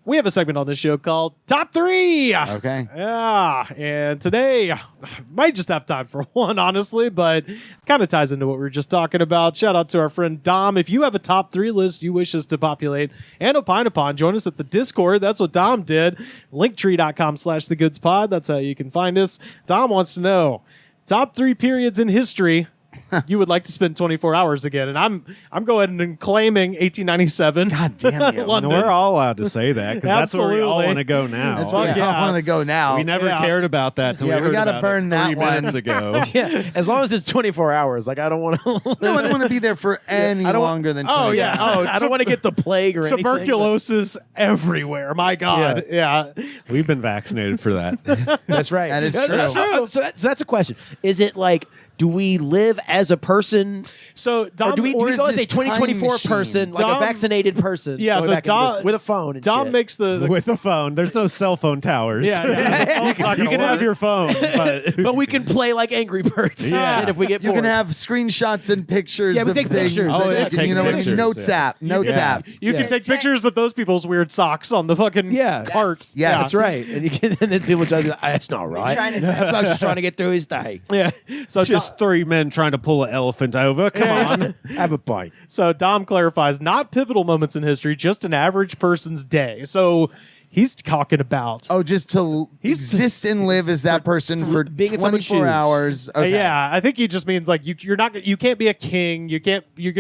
we have a segment on this show called Top 3. Okay. Yeah, and today might just have time for one, honestly, but kind of ties into what we were just talking about. Shout out to our friend Dom. If you have a top 3 list you wish us to populate and opine upon, join us at the Discord. That's what Dom did. Linktree.com/thegoodspod. That's how you can find us. Dom wants to know top 3 periods in history you would like to spend 24 hours again. And I'm going and claiming 1897. God damn you. London. We're all allowed to say that because that's where we all Absolutely. want to go now. That's why we all want to go now. We never cared about that till Yeah, we we heard gotta about burn it that 3 minutes one. ago. Yeah, as long as it's 24 hours. Like, I don't want to. No, I don't want to be there for any longer than 20 Oh, yeah. Oh, I don't want to get the plague or anything. tuberculosis everywhere. My God. Yeah. We've been vaccinated for that. That's right. That is That's true. So that's a question. Is it like, do we live as a person? So Dom, Or do we or is go as a this time 2024 machine? person, like Dom- a vaccinated person? Yeah, going so back into Dom- this with a phone and Dom shit? makes the With a phone. There's no cell phone towers. yeah. you can have your phone, but But we can play like Angry Birds and Yeah. shit if we get You bored. can have screenshots and pictures Yeah, we of take things. pictures. that- Oh, yeah, you take know what I mean? pictures, Notes yeah. app. Notes Yeah. app. You can take pictures of those people's weird socks on the fucking cart. Yes. That's right. And you can, and then people judge you. That's not right. That's not just trying to get through his day. Yeah. So just 3 men trying to pull an elephant over. Come on. Have a bite. So Dom clarifies, not pivotal moments in history, just an average person's day. So he's talking about. Oh, just to exist and live as that person for being in someone's 24 shoes. hours. Okay. Yeah, I think he just means like you're not. You can't be a king. You're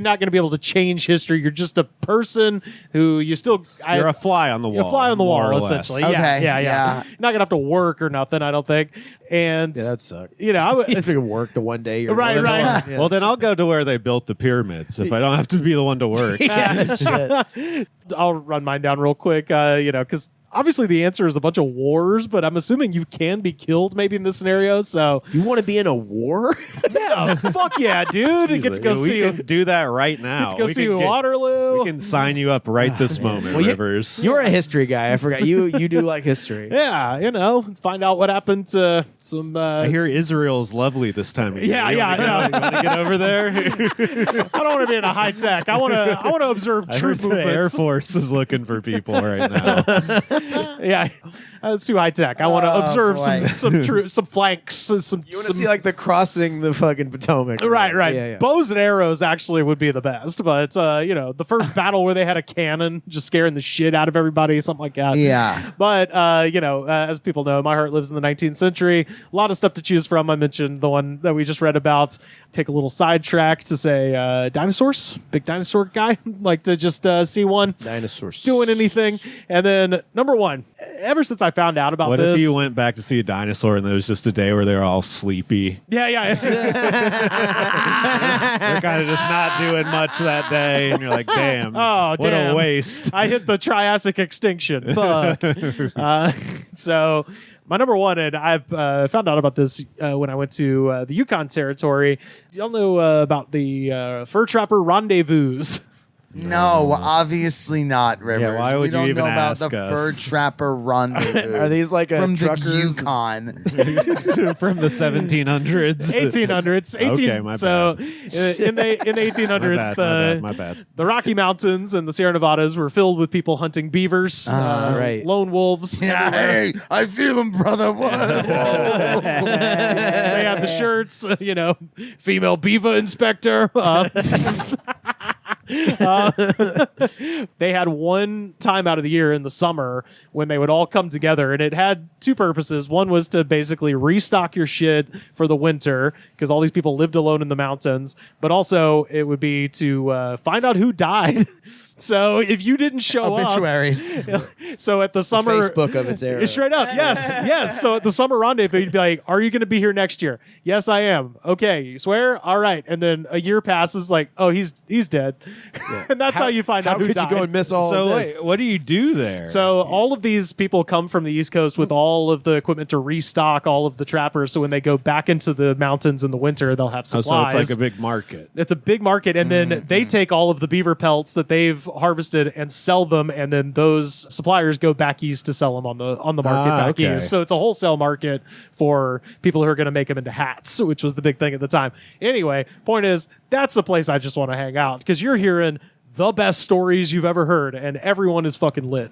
not going to be able to change history. You're just a person who you still. You're a fly on the You're wall. a fly on the more or wall, less. essentially. Okay, Yeah. yeah. You're not gonna have to work or nothing. I don't think. And Yeah, that sucks. you know, I would. If it can work the one day. You're Right, living right. on. Yeah. Well, then I'll go to where they built the pyramids if I don't have to be the one to work. Yeah, shit. I'll run mine down real quick. Because obviously the answer is a bunch of wars, but I'm assuming you can be killed maybe in this scenario. So You want to be in a war? yeah, fuck yeah, dude! Get to go we see. can do that right now. Get to go We see can get- Waterloo. We can sign you up right this moment, Well, Rivers. You're a history guy. I forgot. You do like history. Yeah, let's find out what happened to some. I hear Israel's lovely this time of year. Yeah, You yeah, wanna yeah. You want to get over there? I don't want to be in a high tech. I want to observe I troop heard the Air movements. Force is looking for people right now. Yeah, it's too high tech. I want to Oh, observe boy. some flanks. Some You want to see like the crossing the fucking Potomac. Right. Yeah. Bows and arrows actually would be the best, but the first battle where they had a cannon just scaring the shit out of everybody, something like that. Yeah. But as people know, my heart lives in the 19th century. A lot of stuff to choose from. I mentioned the one that we just read about. Take a little sidetrack to say dinosaurs. Big dinosaur guy. Like to just see one Dinosaurs doing anything. And then number one, ever since I found out about What this, if you went back to see a dinosaur and there was just a day where they were all sleepy? yeah. They're kind of just not doing much that day, and you're like, damn, Oh, what damn. a waste. I hit the Triassic extinction. Fuck. So my number one, and I've found out about this when I went to the Yukon Territory. Y'all know about the fur trapper rendezvous. No, obviously not, Rivers. why would we don't you even know about ask the us? fur trapper rendezvous. Are these like from the truckers? Yukon? From the 1700s. 1800s. 18, Okay, my so bad. in the 1800s, my bad. the Rocky Mountains and the Sierra Nevadas were filled with people hunting beavers, right. lone wolves. Yeah, hey, I feel him, brother. What? They had the shirts, female beaver inspector. They had one time out of the year in the summer when they would all come together, and it had two purposes. One was to basically restock your shit for the winter because all these people lived alone in the mountains, but also it would be to find out who died. So if you didn't show Obituaries. up, so at the summer Facebook of its era. straight up, yes. So at the summer rendezvous, you'd be like, "Are you going to be here next year?" "Yes, I am." "Okay, you swear?" "All right." And then a year passes, like, "Oh, he's dead," and that's how you find How out who could died. you go and miss all So of this? wait, what do you do there? So all of these people come from the East Coast with all of the equipment to restock all of the trappers. So when they go back into the mountains in the winter, they'll have so supplies. it's like a big market. It's a big market, and then they take all of the beaver pelts that they've harvested and sell them, and then those suppliers go back east to sell them on the market back okay. east. So it's a wholesale market for people who are going to make them into hats, which was the big thing at the time. Anyway, point is, that's the place I just want to hang out because you're hearing the best stories you've ever heard, and everyone is fucking lit.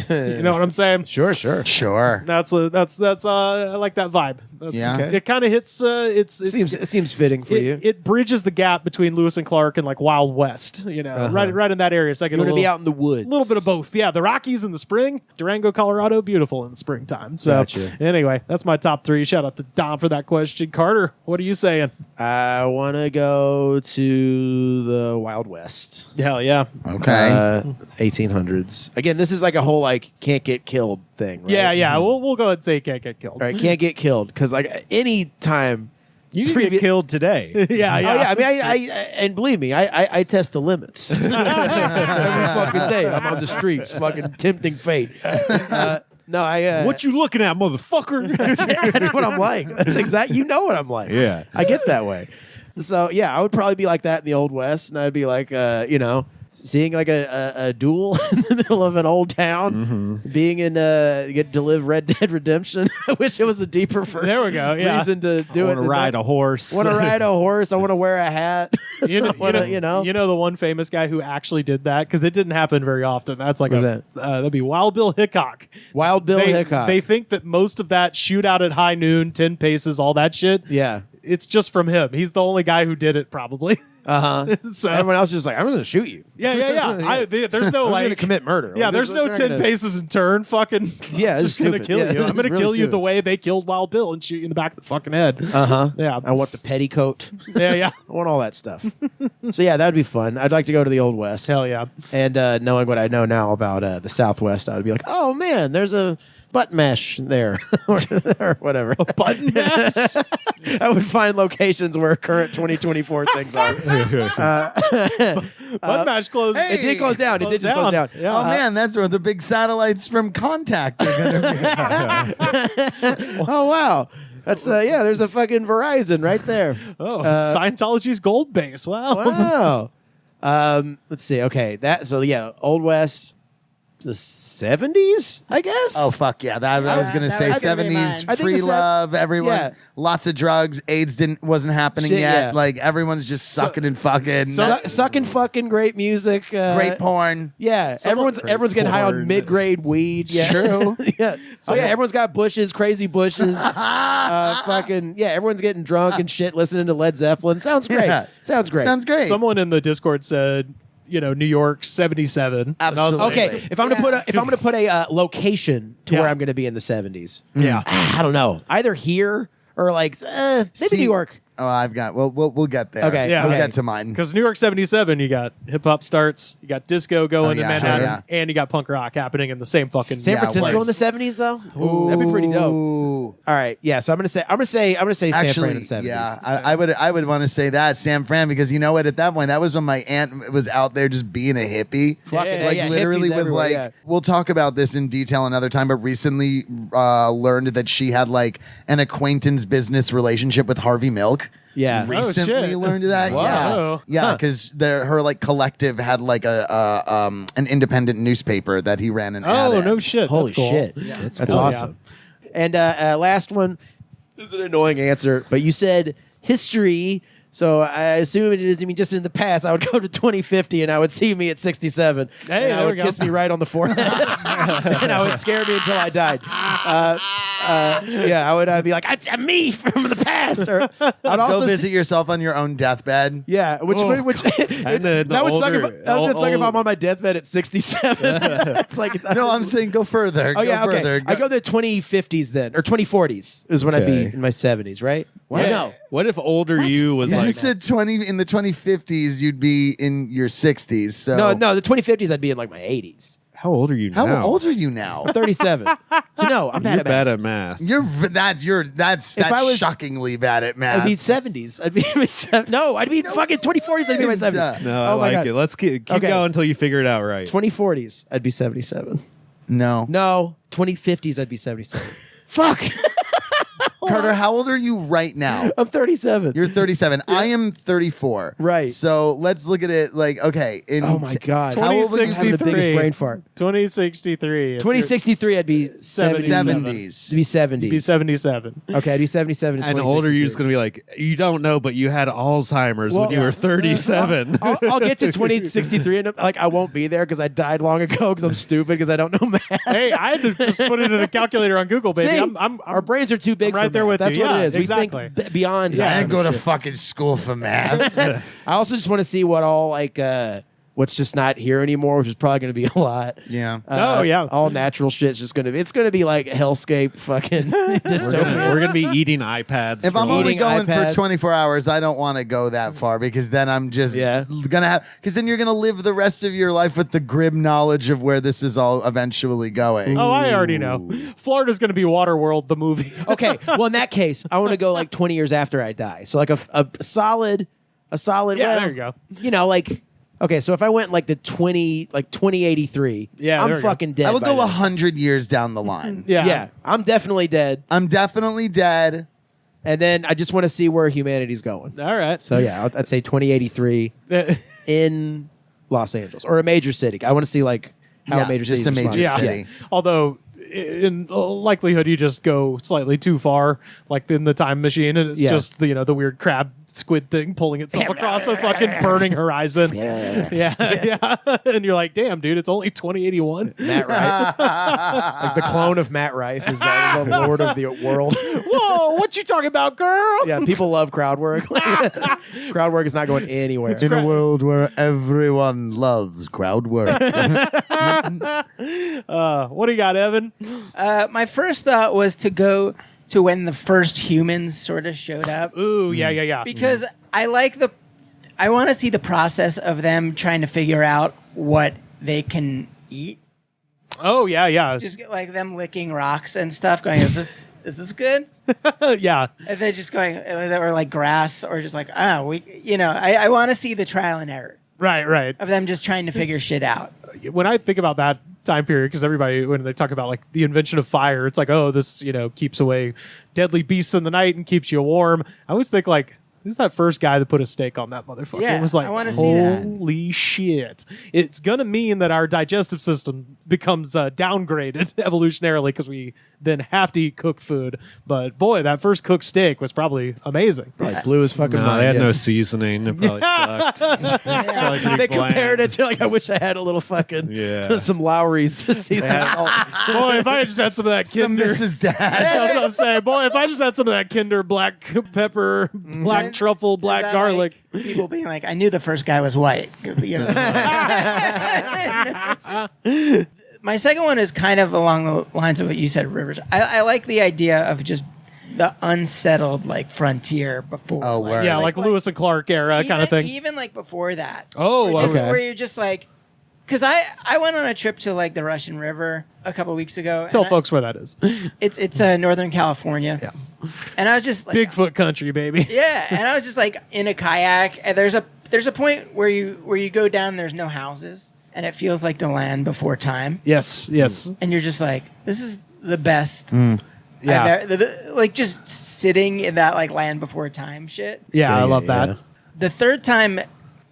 You know what I'm saying? Sure. That's I like that vibe. That's, Yeah. Okay. It kind of hits. It Seems fitting for you. It bridges the gap between Lewis and Clark and like Wild West. You know, right in that area. So I get You a want to little, be out in the woods. a little bit of both. Yeah, the Rockies in the spring, Durango, Colorado, beautiful in the springtime. So Gotcha. anyway, that's my top 3. Shout out to Don for that question. Carter, what are you saying? I want to go to the Wild West. Hell yeah. Okay. 1800s. Again, this is like a whole like can't get killed thing. Right? Yeah. We'll go ahead and say can't get killed. All right, can't get killed because like any time. You can get killed today. Yeah. Oh yeah, I mean, I and believe me, I test the limits every fucking day. I'm on the streets, fucking tempting fate. No, What you looking at, motherfucker? That's what I'm like. That's exact. You know what I'm like. Yeah. I get that way. So yeah, I would probably be like that in the Old West, and I'd be like, seeing like a duel in the middle of an old town, being in get to live Red Dead Redemption. I wish it was a deeper There we go, yeah. reason to do it. Want to ride a horse. Want to ride a horse? I want to wear a hat. You know the one famous guy who actually did that, because it didn't happen very often. That's like Who's that'd be Wild Bill Hickok. Wild Bill Hickok. They think that most of that shootout at high noon, 10 paces, all that shit. Yeah. It's just from him. He's the only guy who did it, probably. So Everyone else is just like, I'm going to shoot you. yeah. There's no I'm like going to commit murder. Yeah, Like, there's no 10 paces and turn. Fucking, Yeah, I'm just gonna stupid. kill Yeah, you. I'm gonna it's kill really you the stupid. way they killed Wild Bill and shoot you in the back of the fucking head. Yeah, I want the petticoat. yeah. I want all that stuff. So yeah, that'd be fun. I'd like to go to the Old West. Hell yeah. And knowing what I know now about the Southwest, I would be like, oh man, there's a butt mesh there, or whatever. A Button mash. I would find locations where current 2024 things are. Button mash closed. Hey! It did close down. It did just close down. Yeah. Oh man, that's where the big satellites from Contact are gonna be. Oh wow. That's there's a fucking Verizon right there. Oh, Scientology's gold base. Wow. Wow. Let's see. Okay, Old West, the 70s, I guess. Oh fuck yeah! I was gonna that say was gonna be 70s, mine. I think free the se- love, everyone, yeah. lots of drugs, AIDS wasn't happening Shit, yet. yeah. Like everyone's just sucking and fucking, Sucking fucking great music. great porn. Yeah, everyone's getting high on porn. mid-grade weed. Yeah. True. Yeah. Everyone's got bushes, crazy bushes. Everyone's getting drunk and shit, listening to Led Zeppelin. Sounds great. Yeah. Sounds great. Sounds great. Someone in the Discord said, New York 77. Absolutely. Okay, if I'm gonna put a location to Yeah. where I'm gonna be in the 70s, Yeah. I don't know, either here or like maybe See- New York. Oh, I've got. Well, we'll get there. Okay, Yeah. we'll okay. get to mine. Because New York 77, you got hip hop starts, you got disco going Oh, in yeah, Manhattan, yeah. and you got punk rock happening in the same fucking San Yeah, Francisco place. in the 70s though. That'd be pretty dope. Ooh. All right, yeah. So I'm gonna say San Fran Actually, in the 70s. yeah, I would want to say that San Fran, because you know what? At that point, that was when my aunt was out there just being a hippie. Fucking- Like yeah, literally hippies with everywhere, like yeah. we'll talk about this in detail another time, but recently learned that she had like an acquaintance business relationship with Harvey Milk. Yeah. Recently shit. learned that. Wow. Yeah, because her like collective had like an independent newspaper that he ran an ad Oh, in. no shit. Holy That's cool. shit. Yeah. That's cool. awesome. And last one. This is an annoying answer, but you said history. So I assume it is. I mean, just in the past, I would go to 2050 and I would see me at 67. Hey, and I there would we go. kiss me right on the forehead, and I would scare me until I died. I would be like, I'm me from the past. Or I'd also Go visit yourself on your own deathbed. Yeah, which And the that would suck if old- I'm on my deathbed at 67. It's like No, I'm saying go further. Oh yeah, go okay. further. I go the 2050s then, or 2040s is when I'd be Okay. in my 70s, right? Yeah. No, What if older you was You like said 20 in the 2050s. You'd be in your 60s. So no, the 2050s I'd be in like my 80s. how old are you How now? old are you now? I'm 37. I'm bad You're at bad at math. That's If I was- shockingly bad at math. I'd be 70s. I'd be in my I'd be fucking 2040s. I'd be in my 70s. No, I Oh my like God. it. Let's keep Okay. going until you figure it out right. 2040s, I'd be 77. no. No, 2050s, I'd be 77. Fuck. Carter, how old are you right now? I'm 37. You're 37. I am 34. Right. So let's look at it like, okay. Oh my God. How old were you? I'm having the biggest brain fart. 2063. 2063, I'd be 77. 70s. I'd be 70. You'd be 77. Okay, I'd be 77 in And older you's 2063. going to be like, you don't know, but you had Alzheimer's Well, when you were 37. I'll get to 2063 and like I won't be there because I died long ago because I'm stupid because I don't know math. Hey, I had to just put it in a calculator on Google, baby. See, our brains are too big. I'm right for there math. with That's you. what Yeah, it is. exactly. We think beyond. I that didn't go to shit. fucking school for math. I also just want to see what all like what's just not here anymore, which is probably going to be a lot. Yeah. Oh, yeah. all natural shit's just going to be. It's going to be like hellscape, fucking dystopia. We're going to be eating iPads. If for I'm lunch. only Eating going for iPads. 24 hours, I don't want to go that far because then I'm just gonna have. Because then you're gonna live the rest of your life with the grim knowledge of where this is all eventually going. Oh, I already know. Florida's going to be Waterworld, the movie. Okay, well in that case, I want to go like 20 years after I die. So like a solid. Yeah, well, there you go. You know, like. Okay, so if I went like 2083, Yeah, there I'm we go. fucking dead. I would by go then. 100 years down the line. Yeah. I'm definitely dead. I'm definitely dead. And then I just want to see where humanity's going. All right. So yeah, I'd say 2083 in Los Angeles or a major city. I want to see like how Yeah, a major just city a major Yeah. city. Although, in likelihood, you just go slightly too far, like in the time machine, and it's Yeah. just the weird crab squid thing pulling itself across a fucking burning horizon. Yeah. And you're like, damn, dude, it's only 2081. Matt Rife, like the clone of Matt Rife is the lord of the world. Whoa, what you talking about, girl? Yeah, people love crowd work. Crowd work is not going anywhere. In a world where everyone loves crowd work. What do you got, Evan? My first thought was to go to when the first humans sort of showed up. Ooh, yeah. Because I want to see the process of them trying to figure out what they can eat. Oh, yeah. Just like them licking rocks and stuff, going, is this good? Yeah. And then just going, or like grass, or just like, I want to see the trial and error Right. of them just trying to figure shit out. When I think about that time period, because everybody, when they talk about like the invention of fire, it's like, oh, this keeps away deadly beasts in the night and keeps you warm. I always think like, who's that first guy that put a stake on that motherfucker? Yeah, It was like, I wanna see that. holy shit! It's gonna mean that our digestive system becomes downgraded evolutionarily because we then have to eat cooked food. But boy, that first cooked steak was probably amazing. Like blue as fucking No, mind. they had yeah. no seasoning. It probably sucked. Probably pretty They compared bland. it to like I wish I had a little fucking Yeah. some Lowry's season. Boy, if I just had some of that Some Kinder. Mrs. Dash. I was gonna say, boy, if I just had some of that Kinder black pepper, black truffle, Is black that garlic. like people being like, I knew the first guy was white. My second one is kind of along the lines of what you said, Rivers. I like the idea of just the unsettled like frontier before. Oh, like, word. Yeah, like Lewis and Clark era kind of thing. Even like before that. Oh, where, just, okay. where you're just like, because I went on a trip to like the Russian River a couple weeks ago. Tell and folks where that is. it's Northern California. Yeah. And I was just like, Bigfoot country, baby. yeah, and I was just like in a kayak, and there's a point where you go down, there's no houses, and it feels like the land before time, Yes. and you're just like, this is the best. Yeah. Like just sitting in that like land before time shit. Yeah, I love that. yeah. The third time,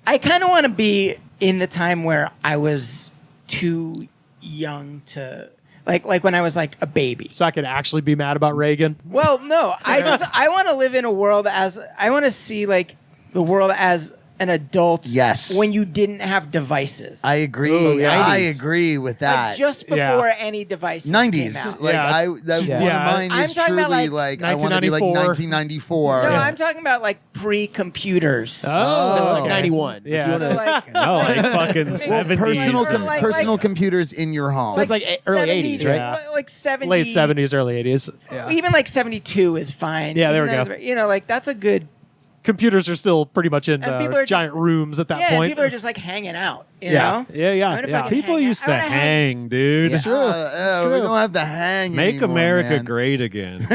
I kind of want to be in the time where I was too young to like when I was like a baby. So I could actually be mad about Reagan. Well, no, I want to live in a world I want to see like the world as an adult. Yes. When you didn't have devices. I agree. Ooh, yeah. I 90s. agree with that. like just Yeah. before any devices 90s. came out. Like Yeah. one of Yeah. mine I'm is talking about, truly like, like I want to be like 1994. 1994. No, Yeah. I'm talking about like pre-computers. Oh, Like 91. Yeah. So like No, like fucking Well, 70s. Personal Or like- personal computers in your home. So it's like early 80s, right? Yeah. Like 70s. Late 70s, early 80s. Yeah. Even like 72 is fine. Yeah, there Even we though go. it's- You know, like that's a good. Computers are still pretty much in And people are giant rooms at that Yeah, point. people are just like hanging out. You yeah. know. Yeah, I mean, if I yeah. can People hang out- used I to wanna hang, dude. It's true. It's We true. don't have to hang Make anymore, America man. great again.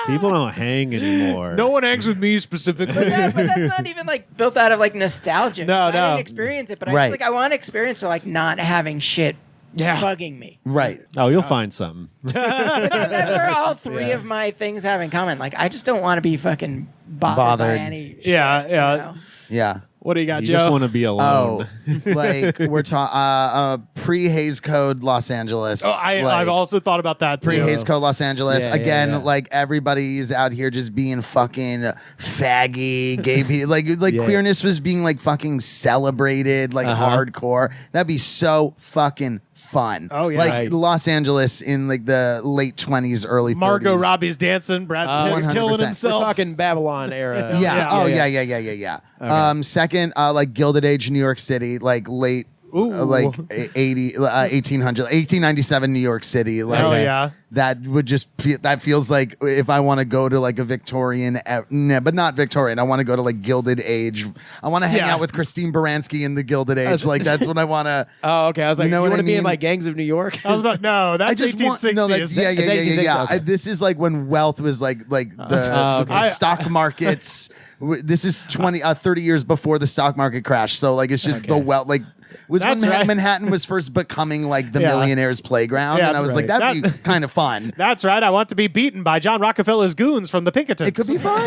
People don't hang anymore. No one hangs with me specifically. But that's not even like built out of like nostalgia. No, 'cause I no. didn't experience it, but I Right. just like I want to experience like not having shit bugging me. Right. Oh, you'll find something. That's where all three of my things have in common. Like, I just don't want to be fucking bothered by any shit, Yeah. you know? Yeah. What do you got, You Joe? just want to be alone. Oh, like we're talking pre-Haze Code Los Angeles. I've also thought about that too. Pre-Haze Code Los Angeles. Yeah, Again, yeah. like everybody's out here just being fucking faggy, gay people. Like queerness was being like fucking celebrated, like hardcore. That'd be so fucking fun. Oh, yeah. Like Right. Los Angeles in like the late 20s, early 30s. Margot Robbie's dancing. Brad Pitt's 100%. killing We're himself. We're talking Babylon era. Yeah. Yeah. Yeah. Second, like Gilded Age New York City, like late, Ooh. like 1897 New York City. Like, Hell yeah. That would just that feels like if I want to go to like a Victorian, but not Victorian. I want to go to like Gilded Age. I want to hang out with Christine Baranski in the Gilded Age. Like that's what I want to. Oh, okay. I was like, You know you what want I to be in mean? like Gangs of New York? I was about no. That's I just want 1860s. no, that's, yeah. Okay. This is like when wealth was like the okay. stock markets. This is 30 years before the stock market crash. So like it's just the wealth like. Was That's when right. Manhattan was first becoming like the Yeah. millionaire's playground, Yeah, and I was like, that'd be kind of fun. That's right. I want to be beaten by John Rockefeller's goons from the Pinkertons. It could be fun.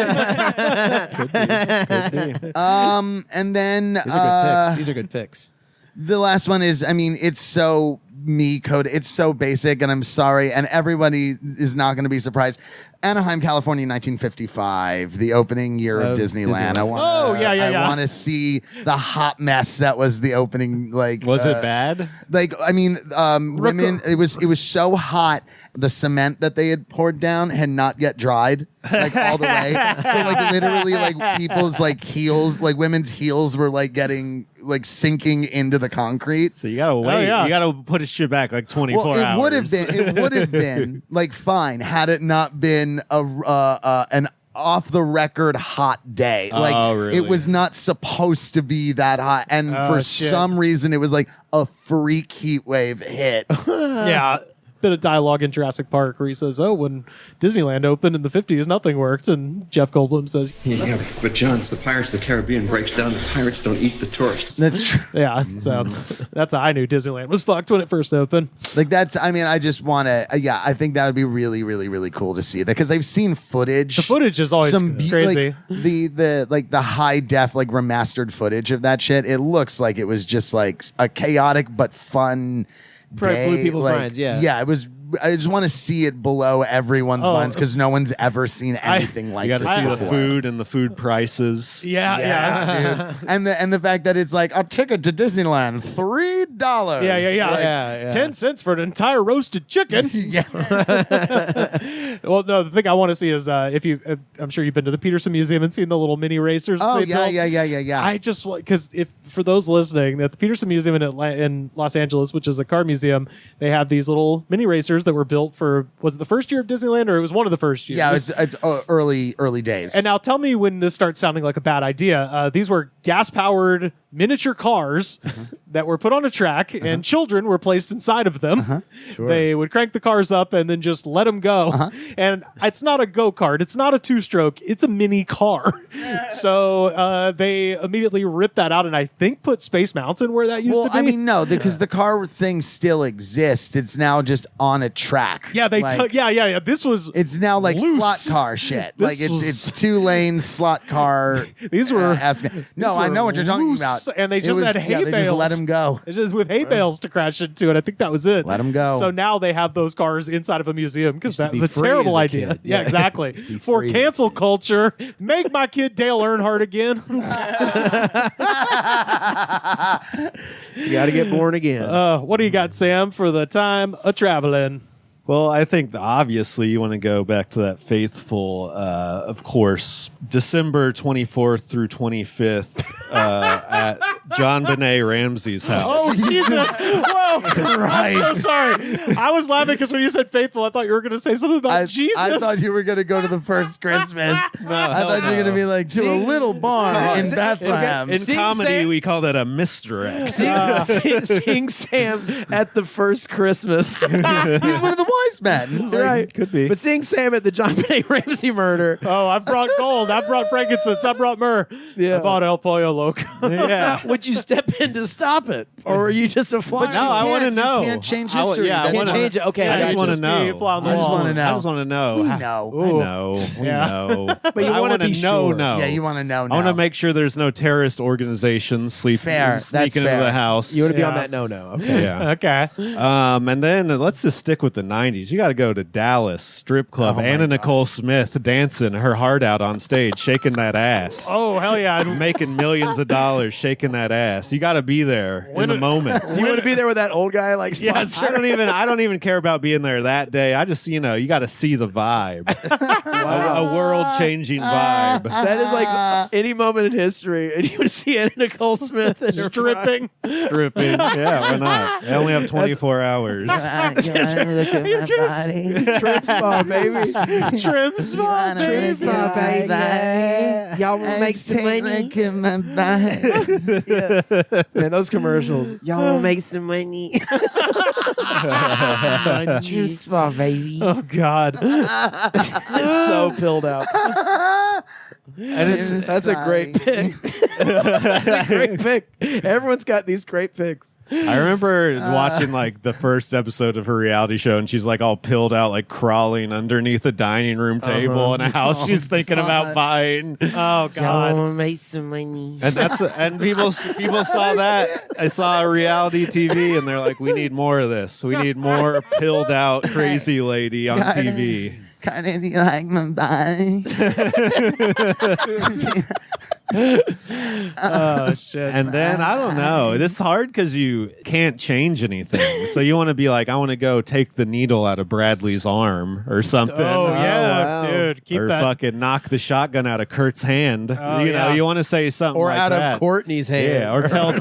Could be. And then These are good picks. These are good picks. the last one is, I mean, it's so me code. It's so basic, and I'm sorry, and everybody is not going to be surprised. Anaheim, California, 1955, the opening year of Disneyland. I want. yeah. I want to see the hot mess that was the opening. Like, Was it bad? Like, I mean, women. It was so hot. The cement that they had poured down had not yet dried, like all the way. So, like, literally, like people's like heels, like women's heels, were like getting like sinking into the concrete. So you gotta wait. yeah. You gotta put his shit back like 24 Well, hours. it would have been like fine had it not been an off the record hot day. Like really? it was not supposed to be that hot, and for shit. some reason it was like a freak heat wave hit. Yeah. Bit of dialogue in Jurassic Park where he says, "Oh, when Disneyland opened in the 50s, nothing worked." And Jeff Goldblum says, Yeah, but John, if the Pirates of the Caribbean breaks down, the pirates don't eat the tourists. That's true. "Yeah." So that's how I knew Disneyland was fucked when it first opened. Like that's. I mean, I just want to. Yeah, I think that would be really, really, really cool to see that because I've seen footage. The footage is always crazy. Like the high def like remastered footage of that shit. It looks like it was just like a chaotic but fun. Probably Day. blew people's Like, minds, yeah. Yeah, it was. I just want to see it below everyone's Oh. minds because no one's ever seen anything like You got to this see the before. food and the food prices. Yeah. dude. And the fact that it's like a ticket to Disneyland $3. Yeah. Like, Yeah. 10 cents for an entire roasted chicken. yeah. Well, no, the thing I want to see is if you, I'm sure you've been to the Peterson Museum and seen the little mini racers. Oh they built. yeah. I just because if for those listening, at the Peterson Museum in Los Angeles, which is a car museum, they have these little mini racers that were built for was it the first year of Disneyland or it was one of the first years? Yeah, it's early days. And now tell me when this starts sounding like a bad idea. These were gas-powered miniature cars that were put on a track, and children were placed inside of them. They would crank the cars up and then just let them go. And it's not a go-kart. It's not a two-stroke. It's a mini car. So they immediately ripped that out and I think put Space Mountain where that used to be. I mean, no, because the car thing still exists. It's now just on a track. yeah, they Like, yeah. This was It's now like loose. slot car shit. This Like was- it's 2-lane slot car. These were no, these I know were what you're talking loose, about. and they It just was- had hay yeah, they just bales. let him go. It's just with hay bales to crash into it. I think that was it. Let 'em go. So now they have those cars inside of a museum because to that be was a free terrible as a idea. kid. Yeah, Yeah. exactly. Used to be For free. cancel culture, make my kid Dale Earnhardt again. You got to get born again. What do you got, Sam, for the time a traveling? Well, I think obviously you want to go back to that faithful, of course, December 24th through 25th at John Benet Ramsey's house. Oh, Jesus. Whoa. I'm so sorry. I was laughing because when you said faithful, I thought you were going to say something about Jesus. I thought you were going to go to the first Christmas. I thought you were going to be like to a little barn in Bethlehem. In Sing comedy, Sam- we call that a misdirect. Seeing Sam at the first Christmas. He's one of the nice men. Like, Right. Could be. But seeing Sam at the John Benet Ramsey murder. Oh, I brought gold. I brought frankincense. I brought myrrh. Yeah. I bought El Pollo Loco. Yeah. Would you step in to stop it? Or were you just a flyer? No, I want to know. You can't change I wa- history. yeah, I That's Can't wanna- change it. Okay, Yeah, I I got just you. want to just be know. a fly on the I just wall. wanna know. I just want to know. We I know. know. We Yeah. know. But you I wanna wanna be know. sure. No. Yeah, you want to know. I want to make sure there's no terrorist organizations sneaking That's into fair. the house. You want to be on Yeah. that no. Okay. Yeah. Okay. And then let's just stick with the 90s. You got to go to Dallas strip club. Oh, my Anna God. Nicole Smith dancing her heart out on stage, shaking that ass. Oh, hell yeah. Making millions of dollars, shaking that ass. You got to be there in the moment. You want to be there with that old guy like Yes. sponsor? I don't even care about being there that day. I just, you got to see the vibe. A world-changing vibe. That is like any moment in history, and you would see Anna Nicole Smith in her Stripping. Stripping. Yeah, why not? They only have 24 hours. Look at my body. Trim spa, baby. Trim spot, baby. Y'all wanna make some money? Look at my body. Man, those commercials. Y'all want to make some money? Trim spa, baby. Oh, God. It's so pilled out. And that's a great pick. That's a great pick. Everyone's got these great picks. I remember watching like the first episode of her reality show, and she's like all pilled out, like crawling underneath a dining room table in a house she's thinking about buying. Oh, God. make some money. And people saw that. I saw a reality TV, and they're like, "We need more of this. We need more pilled out crazy lady on TV." Kind of like my body. Oh, shit. And then I don't know. This is hard because you can't change anything. So you want to be like, I want to go take the needle out of Bradley's arm or something. Oh, yeah, wow. dude. Keep or that. fucking knock the shotgun out of Kurt's hand. Oh, you know, yeah. you want to say something Or like out that. of Courtney's hand. Yeah, or tell Or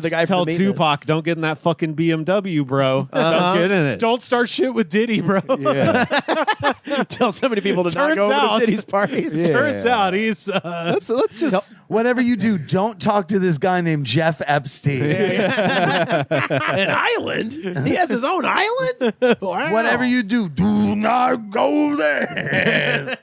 the guy from tell the Meatman. Tupac, don't get in that fucking BMW, bro. Don't get in it. Don't start shit with Diddy, bro. Yeah. Tell so many people to not Turns go over out- to Diddy's parties. Yeah. Turns out he's Let's just. Whatever you do, don't talk to this guy named Jeff Epstein. An island? He has his own island? Whatever you do not go there.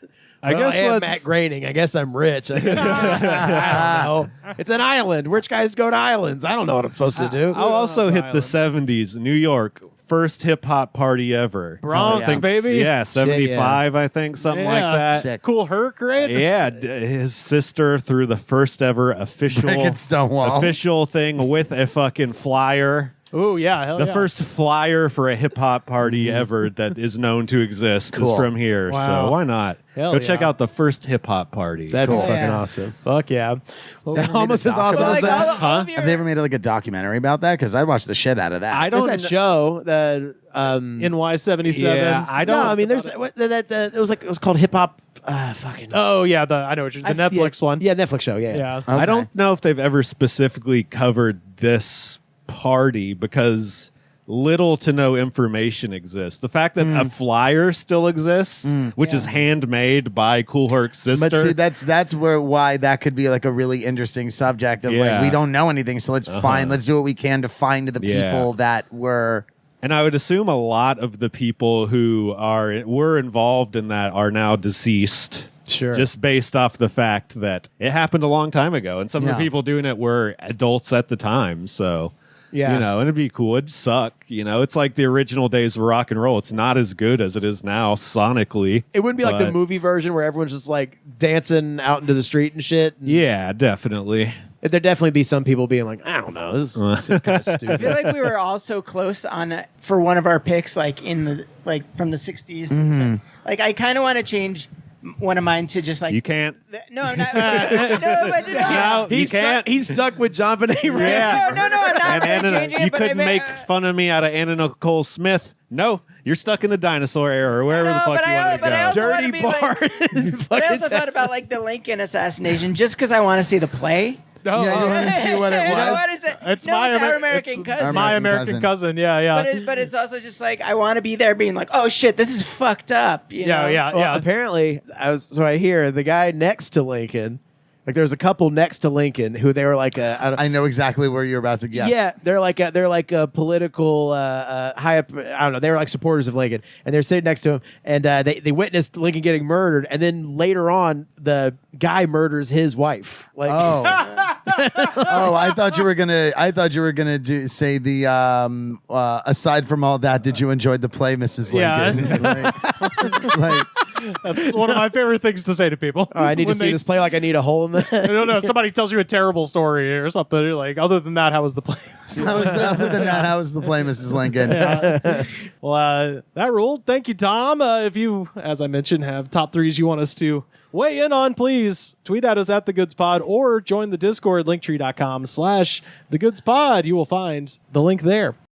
I guess I am let's. Matt Groening. I guess I'm rich. I don't know. It's an island. Rich guys go to islands. I don't know what I'm supposed to do. I'll also hit the Violence. 70s, New York. First hip hop party ever. Bronx, Oh, yeah. baby. Yeah, 75, I think, something like Yeah. that. Sick. Cool Herc, right? Yeah, his sister threw the first ever official Cricket Stonewall. thing with a fucking flyer. Oh, yeah. Hell The yeah. first flyer for a hip hop party ever that is known to exist Cool. is from here. Wow. So why not? Hell Go check yeah. out the first hip hop party. That'd be Cool. fucking Yeah. awesome. Fuck yeah. Almost as awesome as Like that. all of your, Have they ever made like a documentary about that? Because I'd watch the shit out of that. I There's don't that kn- show that NY77. Yeah, I don't. No, I mean there's it was called hip hop fucking Oh, yeah. I know what you're the Netflix one. Yeah, Netflix show, yeah. Yeah. Okay. I don't know if they've ever specifically covered this party because little to no information exists. The fact that a flyer still exists, which is handmade by Cool Herc's sister. But see, that's why that could be like a really interesting subject of Yeah. like we don't know anything, so let's do what we can to find the Yeah. people that were. And I would assume a lot of the people who were involved in that are now deceased. Sure. Just based off the fact that it happened a long time ago, and some of Yeah. the people doing it were adults at the time. So, Yeah. you know, and it'd be cool. It'd suck. You know, it's like the original days of rock and roll. It's not as good as it is now sonically. It wouldn't be like the but- movie version where everyone's just like dancing out into the street and shit. Yeah, definitely. There'd definitely be some people being like, I don't know, this is just kind of I stupid. feel like we were all so close on for one of our picks, like in the from the 60s. Like I kind of want to change one of mine to just like You can't. No, I'm not. no, but no. No, you He's can't. He's stuck with John Benet Ramsey. Yeah. No, I'm not And really Anna, changing you it. But couldn't make fun of me out of Anna Nicole Smith. No, you're stuck in the dinosaur era or wherever No, the fuck but you I- want to but I go. also Dirty wanna be bar. But I also thought about like the Lincoln assassination, just because I want to see the play. Oh, Yeah, you want to see what it You know, was? what is it? It's no, my it's our Amer- American it's cousin. My American American cousin. Yeah. But it's also just like I want to be there, being like, oh shit, this is fucked up. You know? Yeah. Well, apparently, I hear the guy next to Lincoln Like there's a couple next to Lincoln who they were like I know exactly where you're about to get. Yeah, they're like a political high up. I don't know. They were like supporters of Lincoln, and they're sitting next to him, and they witnessed Lincoln getting murdered, and then later on, the guy murders his wife. Like, Oh, I thought you were gonna say the aside from all that, did you enjoy the play, Mrs. Yeah. Lincoln? like, That's one of my favorite things to say to people. oh, I need to When see they- this play. Like I need a hole in the. I don't know. Somebody tells you a terrible story or something. You're like, other than that, how was the play? other than that, how was the play, Mrs. Lincoln? Well, that ruled. Thank you, Tom. If you, as I mentioned, have top threes you want us to weigh in on, please tweet at us at The Goods Pod or join the Discord, linktree.com/TheGoodsPod. You will find the link there.